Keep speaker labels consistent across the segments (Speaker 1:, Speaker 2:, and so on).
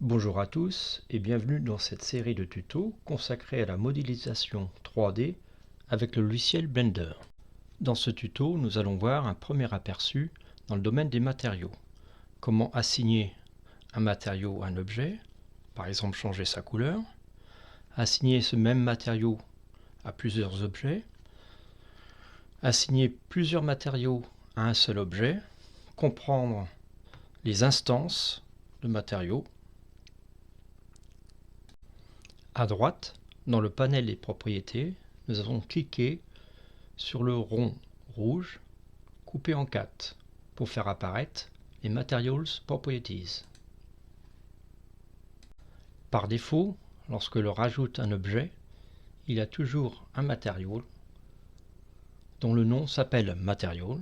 Speaker 1: Bonjour à tous et bienvenue dans cette série de tutos consacrée à la modélisation 3D avec le logiciel Blender. Dans ce tuto, nous allons voir un premier aperçu dans le domaine des matériaux. Comment assigner un matériau à un objet, par exemple changer sa couleur, assigner ce même matériau à plusieurs objets, assigner plusieurs matériaux à un seul objet, comprendre les instances de matériaux. À droite, dans le panel des propriétés, nous allons cliquer sur le rond rouge coupé en 4 pour faire apparaître les Materials Properties. Par défaut, lorsque l'on rajoute un objet, il y a toujours un matériau dont le nom s'appelle Material,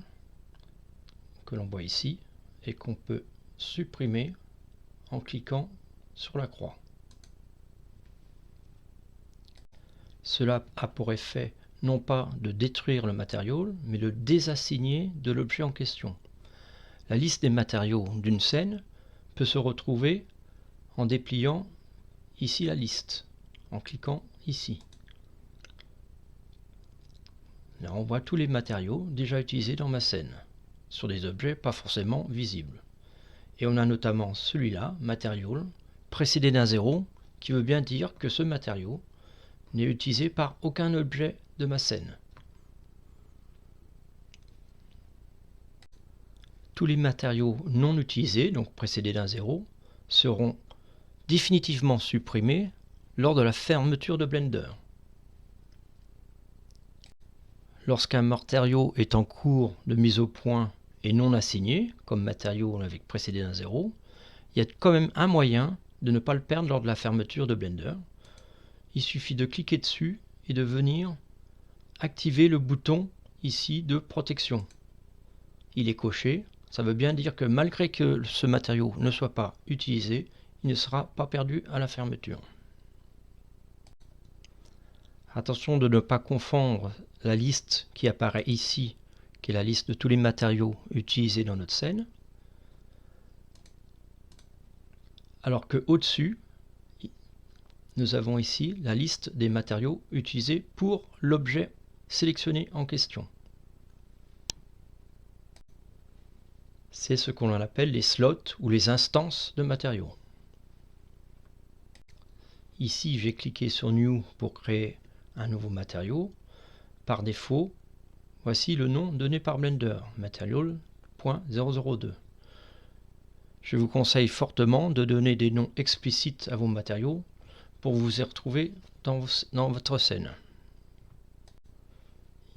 Speaker 1: que l'on voit ici, et qu'on peut supprimer en cliquant sur la croix. Cela a pour effet non pas de détruire le matériau, mais de désassigner de l'objet en question. La liste des matériaux d'une scène peut se retrouver en dépliant ici la liste, en cliquant ici. Là, on voit tous les matériaux déjà utilisés dans ma scène, sur des objets pas forcément visibles. Et on a notamment celui-là, Material, précédé d'un 0, qui veut bien dire que ce matériau n'est utilisé par aucun objet de ma scène. Tous les matériaux non utilisés, donc précédés d'un 0, seront définitivement supprimés lors de la fermeture de Blender. Lorsqu'un matériau est en cours de mise au point et non assigné, comme matériau avec précédé d'un 0, il y a quand même un moyen de ne pas le perdre lors de la fermeture de Blender. Il suffit de cliquer dessus et de venir activer le bouton ici de protection. Il est coché, ça veut bien dire que malgré que ce matériau ne soit pas utilisé, il ne sera pas perdu à la fermeture. Attention de ne pas confondre la liste qui apparaît ici, qui est la liste de tous les matériaux utilisés dans notre scène, alors que au-dessus, nous avons ici la liste des matériaux utilisés pour l'objet sélectionné en question. C'est ce qu'on appelle les slots ou les instances de matériaux. Ici, j'ai cliqué sur New pour créer un nouveau matériau. Par défaut, voici le nom donné par Blender, Material.002. Je vous conseille fortement de donner des noms explicites à vos matériaux pour vous y retrouver dans votre scène.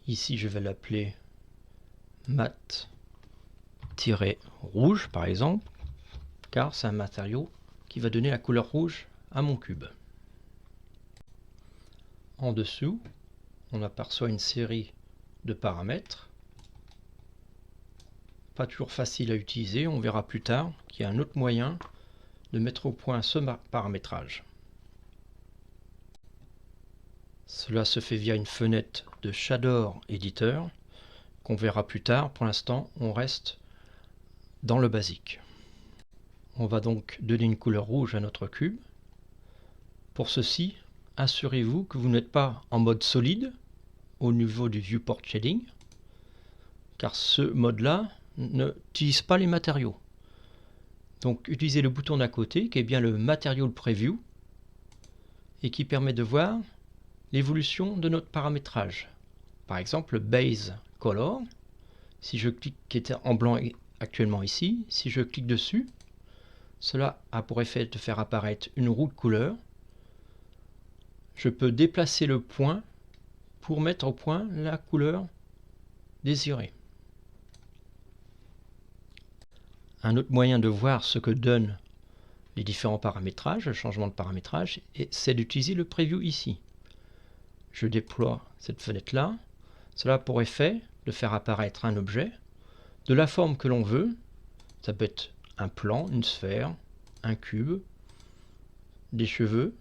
Speaker 1: Ici, je vais l'appeler mat-rouge par exemple, car c'est un matériau qui va donner la couleur rouge à mon cube. En dessous, on aperçoit une série de paramètres. Pas toujours facile à utiliser, on verra plus tard qu'il y a un autre moyen de mettre au point ce paramétrage. Cela se fait via une fenêtre de Shader Editor qu'on verra plus tard. Pour l'instant, on reste dans le basique. On va donc donner une couleur rouge à notre cube. Pour ceci, assurez-vous que vous n'êtes pas en mode solide au niveau du Viewport Shading, car ce mode-là n'utilise pas les matériaux. Donc utilisez le bouton d'à côté qui est bien le Material Preview et qui permet de voir l'évolution de notre paramétrage. Par exemple, le Base Color, si je clique, qui est en blanc actuellement ici, si je clique dessus, cela a pour effet de faire apparaître une roue de couleur. Je peux déplacer le point pour mettre au point la couleur désirée. Un autre moyen de voir ce que donnent les différents paramétrages, le changement de paramétrage, c'est d'utiliser le preview ici. Je déploie cette fenêtre-là. Cela a pour effet de faire apparaître un objet de la forme que l'on veut. Ça peut être un plan, une sphère, un cube, des cheveux,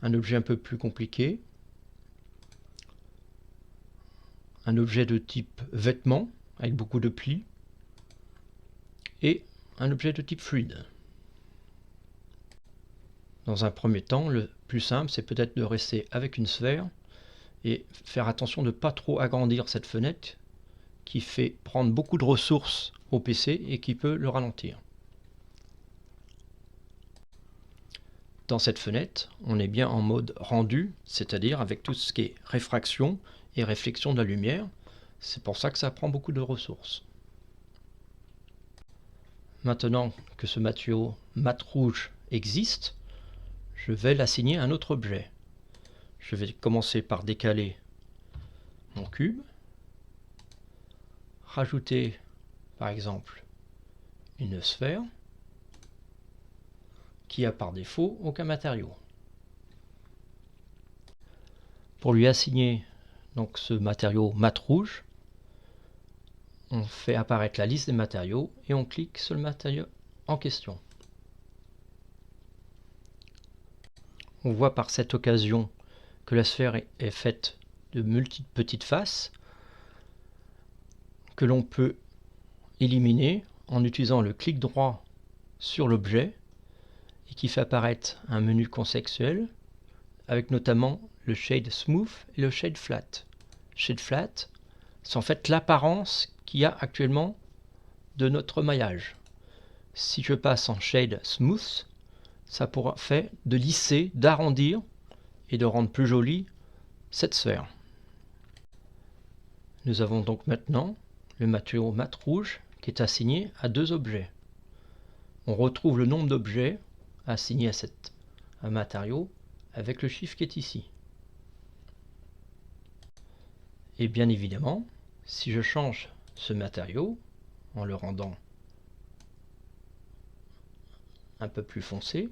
Speaker 1: un objet un peu plus compliqué, un objet de type vêtement avec beaucoup de plis et un objet de type fluide. Dans un premier temps, le plus simple, c'est peut-être de rester avec une sphère et faire attention de ne pas trop agrandir cette fenêtre qui fait prendre beaucoup de ressources au PC et qui peut le ralentir. Dans cette fenêtre, on est bien en mode rendu, c'est-à-dire avec tout ce qui est réfraction et réflexion de la lumière. C'est pour ça que ça prend beaucoup de ressources. Maintenant que ce matériau mat rouge existe, je vais l'assigner à un autre objet. Je vais commencer par décaler mon cube, rajouter par exemple une sphère qui a par défaut aucun matériau. Pour lui assigner donc ce matériau mat rouge, on fait apparaître la liste des matériaux et on clique sur le matériau en question. On voit par cette occasion que la sphère est faite de multiples petites faces que l'on peut éliminer en utilisant le clic droit sur l'objet et qui fait apparaître un menu contextuel avec notamment le shade smooth et le shade flat. Shade flat, c'est en fait l'apparence qu'il y a actuellement de notre maillage. Si je passe en shade smooth, ça pourra faire de lisser, d'arrondir et de rendre plus jolie cette sphère. Nous avons donc maintenant le matériau mat rouge qui est assigné à deux objets. On retrouve le nombre d'objets assignés à un matériau avec le chiffre qui est ici. Et bien évidemment, si je change ce matériau en le rendant un peu plus foncé,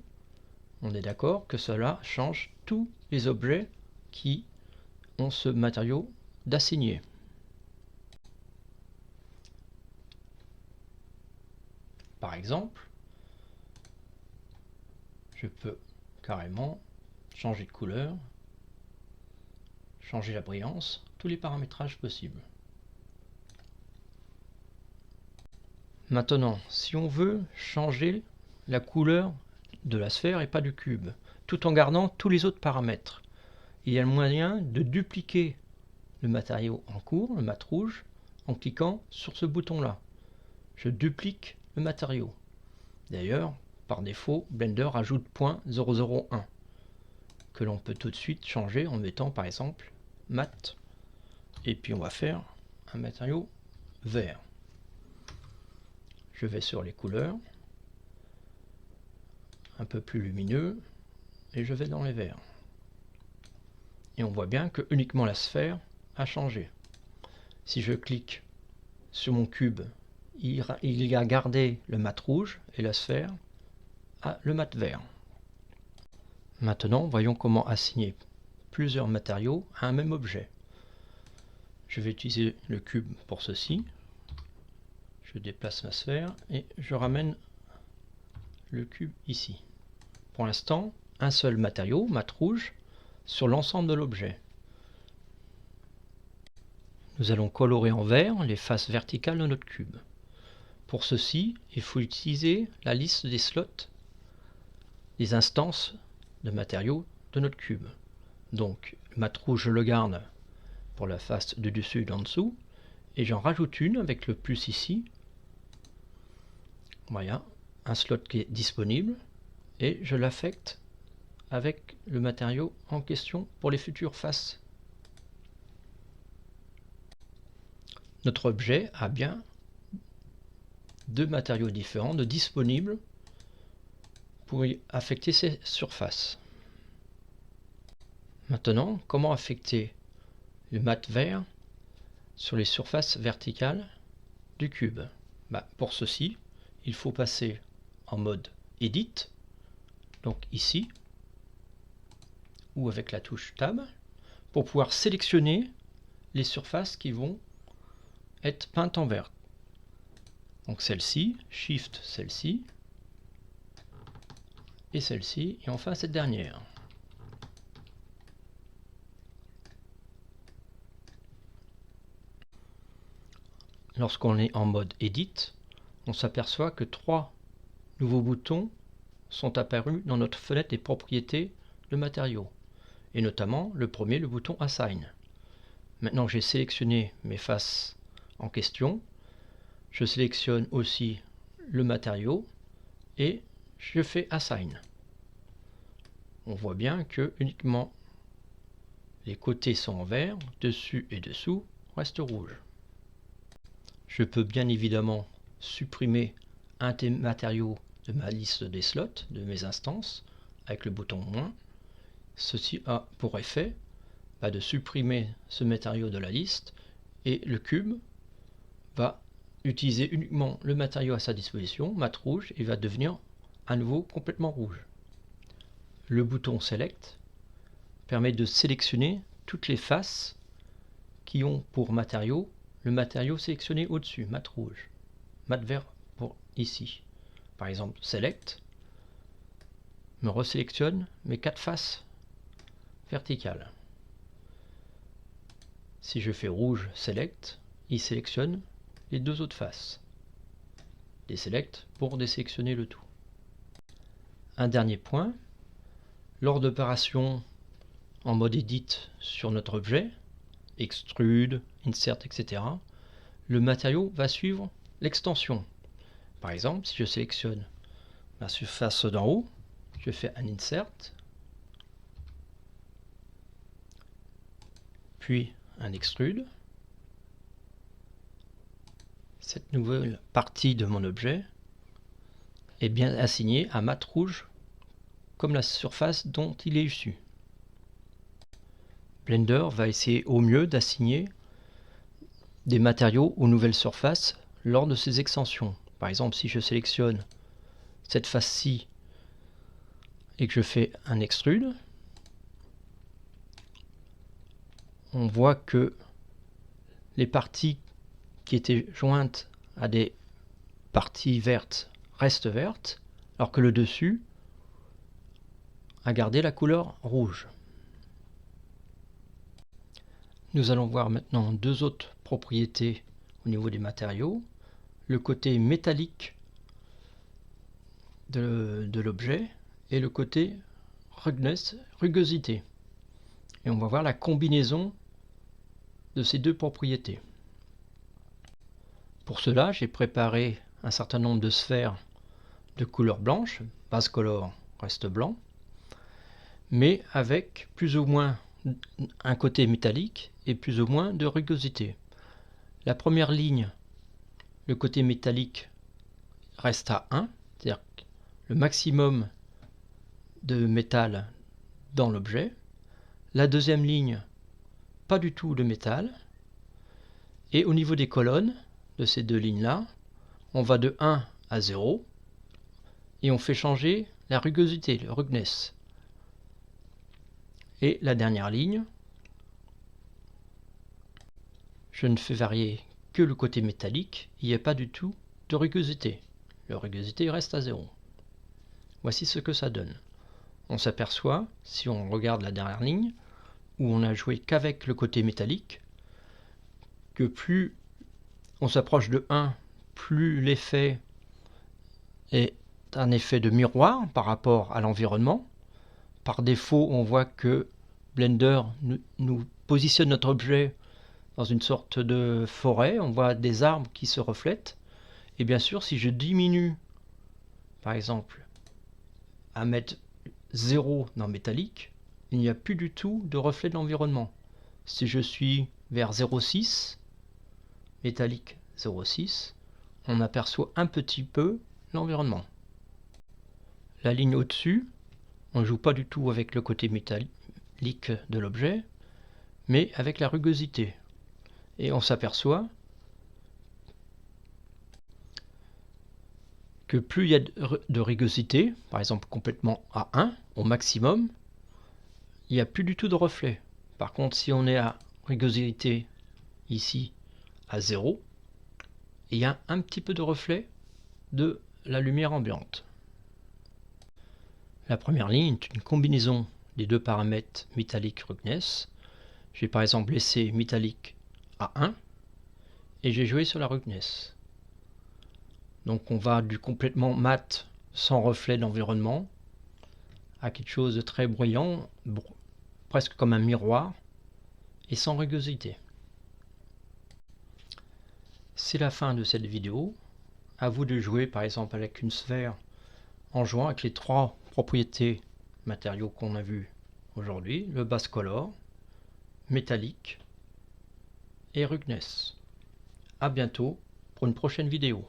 Speaker 1: on est d'accord que cela change tous les objets qui ont ce matériau d'assigné. Par exemple, je peux carrément changer de couleur, changer la brillance, tous les paramétrages possibles. Maintenant, si on veut changer la couleur de la sphère et pas du cube, tout en gardant tous les autres paramètres, il y a le moyen de dupliquer le matériau en cours, le mat rouge, en cliquant sur ce bouton-là. Je duplique le matériau. D'ailleurs, par défaut, Blender ajoute .001 que l'on peut tout de suite changer en mettant par exemple mat et puis on va faire un matériau vert. Je vais sur les couleurs, un peu plus lumineux et je vais dans les verts. Et on voit bien que uniquement la sphère a changé. Si je clique sur mon cube, il a gardé le mat rouge et la sphère a le mat vert. Maintenant, voyons comment assigner plusieurs matériaux à un même objet. Je vais utiliser le cube pour ceci. Je déplace ma sphère et je ramène le cube ici. Pour l'instant, un seul matériau, mat rouge, sur l'ensemble de l'objet. Nous allons colorer en vert les faces verticales de notre cube. Pour ceci, il faut utiliser la liste des slots, des instances de matériaux de notre cube. Donc, le mat rouge, je le garde pour la face du dessus et d'en dessous, et j'en rajoute une avec le plus ici. Voilà, un slot qui est disponible, et je l'affecte avec le matériau en question pour les futures faces. Notre objet a bien deux matériaux différents de disponibles pour y affecter ces surfaces. Maintenant, comment affecter le mat vert sur les surfaces verticales du cube? Pour ceci, il faut passer en mode Edit, donc ici, ou avec la touche Tab, pour pouvoir sélectionner les surfaces qui vont être peintes en vert. Donc celle-ci, Shift celle-ci, et celle-ci, et enfin cette dernière. Lorsqu'on est en mode Edit, on s'aperçoit que trois nouveaux boutons sont apparus dans notre fenêtre des propriétés de matériaux, et notamment le premier, le bouton Assign. Maintenant que j'ai sélectionné mes faces en question, je sélectionne aussi le matériau et je fais Assign. On voit bien que uniquement les côtés sont en vert, dessus et dessous restent rouges. Je peux bien évidemment supprimer un des matériaux de ma liste des slots, de mes instances, avec le bouton moins. Ceci a pour effet de supprimer ce matériau de la liste et le cube va utiliser uniquement le matériau à sa disposition, mat rouge, et va devenir à nouveau complètement rouge. Le bouton Select permet de sélectionner toutes les faces qui ont pour matériau le matériau sélectionné au-dessus, mat rouge, mat vert pour ici. Par exemple, Select me resélectionne mes 4 faces verticales. Si je fais rouge Select, il sélectionne les 2 autres faces. Deselect pour désélectionner le tout. Un dernier point, lors d'opérations en mode Edit sur notre objet, Extrude, Insert, etc., le matériau va suivre l'extension. Par exemple, si je sélectionne la surface d'en haut, je fais un Insert, puis un Extrude. Cette nouvelle partie de mon objet est bien assignée à mat rouge comme la surface dont il est issu. Blender va essayer au mieux d'assigner des matériaux aux nouvelles surfaces lors de ces extensions. Par exemple, si je sélectionne cette face-ci et que je fais un extrude, on voit que les parties qui étaient jointes à des parties vertes restent vertes, alors que le dessus a gardé la couleur rouge. Nous allons voir maintenant 2 autres propriétés au niveau des matériaux. Le côté métallique de l'objet et le côté ruggedness, rugosité. Et on va voir la combinaison de ces 2 propriétés. Pour cela, j'ai préparé un certain nombre de sphères de couleur blanche, base color reste blanc, mais avec plus ou moins un côté métallique et plus ou moins de rugosité. La première ligne, le côté métallique reste à 1, c'est-à-dire le maximum de métal dans l'objet. La deuxième ligne, pas du tout de métal. Et au niveau des colonnes de ces 2 lignes-là, on va de 1 à 0 et on fait changer la rugosité, le ruggedness. Et la dernière ligne, je ne fais varier que le côté métallique, il n'y a pas du tout de rugosité. La rugosité reste à 0. Voici ce que ça donne. On s'aperçoit, si on regarde la dernière ligne, où on a joué qu'avec le côté métallique, que plus on s'approche de 1, plus l'effet est un effet de miroir par rapport à l'environnement. Par défaut, on voit que Blender nous positionne notre objet dans une sorte de forêt. On voit des arbres qui se reflètent. Et bien sûr, si je diminue, par exemple, à mettre 0 dans métallique, il n'y a plus du tout de reflet de l'environnement. Si je suis vers 0,6, métallique 0,6, on aperçoit un petit peu l'environnement. La ligne au-dessus, on ne joue pas du tout avec le côté métallique de l'objet, mais avec la rugosité. Et on s'aperçoit que plus il y a de rugosité, par exemple complètement à 1, au maximum, il n'y a plus du tout de reflet. Par contre, si on est à rugosité ici à 0, il y a un petit peu de reflet de la lumière ambiante. La première ligne est une combinaison des 2 paramètres métallique ruggedness. J'ai par exemple laissé métallique à 1 et j'ai joué sur la ruggedness. Donc on va du complètement mat sans reflet d'environnement, à quelque chose de très brillant, presque comme un miroir, et sans rugosité. C'est la fin de cette vidéo. À vous de jouer par exemple avec une sphère en jouant avec les 3 propriétés matériaux qu'on a vus aujourd'hui, le base color, métallique et rugness. A bientôt pour une prochaine vidéo.